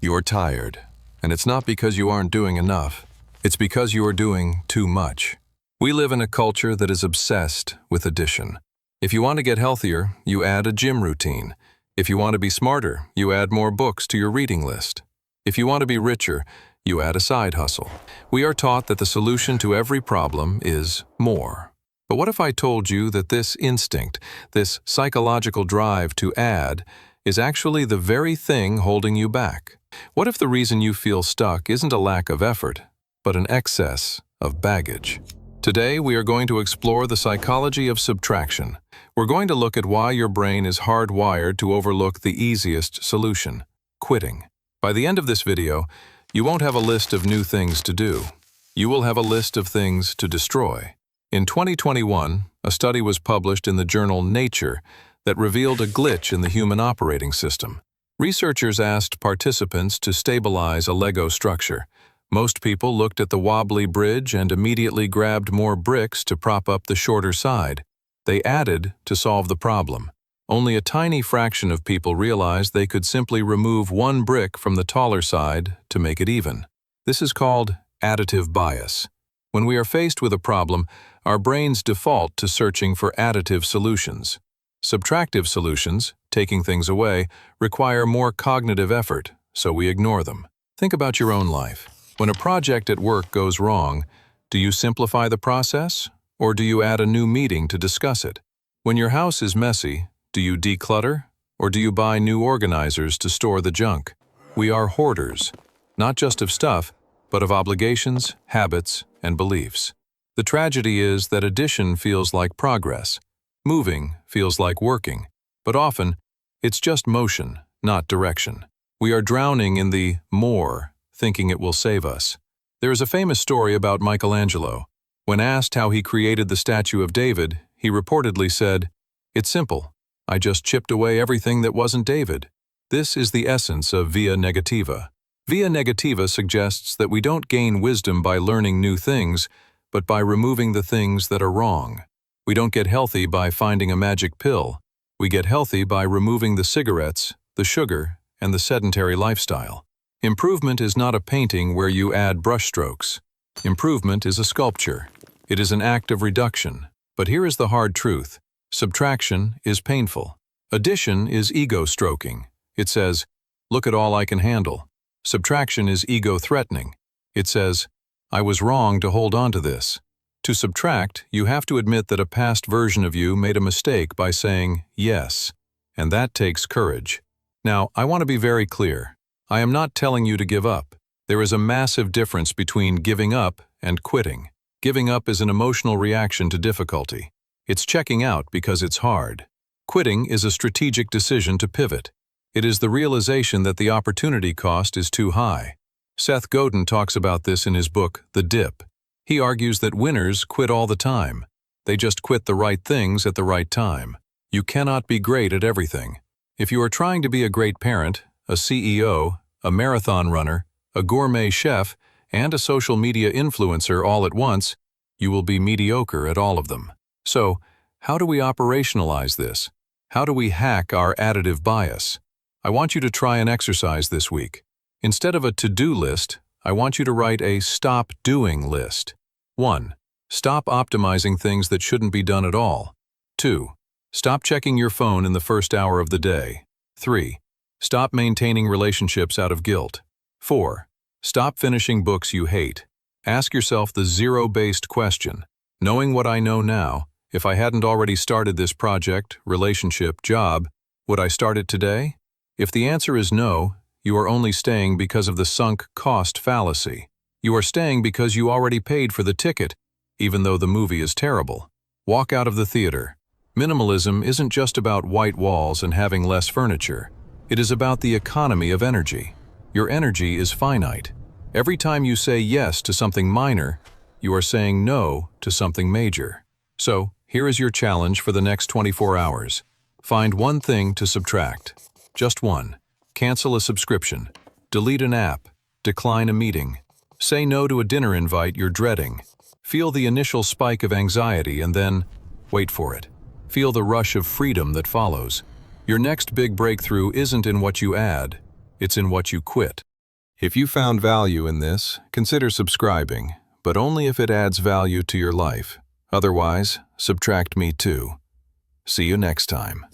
You're tired, and it's not because you aren't doing enough. It's because you are doing too much. We live in a culture that is obsessed with addition. If you want to get healthier, you add a gym routine. If you want to be smarter, you add more books to your reading list. If you want to be richer, you add a side hustle. We are taught that the solution to every problem is more. But what if I told you that this instinct, this psychological drive to add, is actually the very thing holding you back? What if the reason you feel stuck isn't a lack of effort, but an excess of baggage? Today, we are going to explore the psychology of subtraction. We're going to look at why your brain is hardwired to overlook the easiest solution: quitting. By the end of this video, you won't have a list of new things to do. You will have a list of things to destroy. In 2021, a study was published in the journal Nature that revealed a glitch in the human operating system. Researchers asked participants to stabilize a Lego structure. Most people looked at the wobbly bridge and immediately grabbed more bricks to prop up the shorter side. They added to solve the problem. Only a tiny fraction of people realized they could simply remove one brick from the taller side to make it even. This is called additive bias. When we are faced with a problem, our brains default to searching for additive solutions. Subtractive solutions, taking things away, require more cognitive effort, so we ignore them. Think about your own life. When a project at work goes wrong, do you simplify the process, or do you add a new meeting to discuss it? When your house is messy, do you declutter, or do you buy new organizers to store the junk? We are hoarders, not just of stuff, but of obligations, habits, and beliefs. The tragedy is that addition feels like progress. Moving feels like working, but often it's just motion, not direction. We are drowning in the more, thinking it will save us. There is a famous story about Michelangelo. When asked how he created the statue of David, he reportedly said, "It's simple. I just chipped away everything that wasn't David." This is the essence of Via Negativa. Via Negativa suggests that we don't gain wisdom by learning new things, but by removing the things that are wrong. We don't get healthy by finding a magic pill. We get healthy by removing the cigarettes, the sugar, and the sedentary lifestyle. Improvement is not a painting where you add brushstrokes. Improvement is a sculpture. It is an act of reduction. But here is the hard truth. Subtraction is painful. Addition is ego-stroking. It says, "Look at all I can handle." Subtraction is ego-threatening. It says, "I was wrong to hold on to this." To subtract, you have to admit that a past version of you made a mistake by saying yes, and that takes courage. Now, I want to be very clear. I am not telling you to give up. There is a massive difference between giving up and quitting. Giving up is an emotional reaction to difficulty. It's checking out because it's hard. Quitting is a strategic decision to pivot. It is the realization that the opportunity cost is too high. Seth Godin talks about this in his book, The Dip. He argues that winners quit all the time. They just quit the right things at the right time. You cannot be great at everything. If you are trying to be a great parent, a CEO, a marathon runner, a gourmet chef, and a social media influencer all at once, you will be mediocre at all of them. So, how do we operationalize this? How do we hack our additive bias? I want you to try an exercise this week. Instead of a to-do list, I want you to write a stop doing list. 1. Stop optimizing things that shouldn't be done at all. 2. Stop checking your phone in the first hour of the day. 3. Stop maintaining relationships out of guilt. 4. Stop finishing books you hate. Ask yourself the zero-based question. Knowing what I know now, if I hadn't already started this project, relationship, job, would I start it today? If the answer is no, you are only staying because of the sunk cost fallacy. You are staying because you already paid for the ticket, even though the movie is terrible. Walk out of the theater. Minimalism isn't just about white walls and having less furniture. It is about the economy of energy. Your energy is finite. Every time you say yes to something minor, you are saying no to something major. So, here is your challenge for the next 24 hours. Find one thing to subtract. Just one. Cancel a subscription. Delete an app. Decline a meeting. Say no to a dinner invite you're dreading. Feel the initial spike of anxiety and then, wait for it. Feel the rush of freedom that follows. Your next big breakthrough isn't in what you add, it's in what you quit. If you found value in this, consider subscribing, but only if it adds value to your life. Otherwise, subtract me too. See you next time.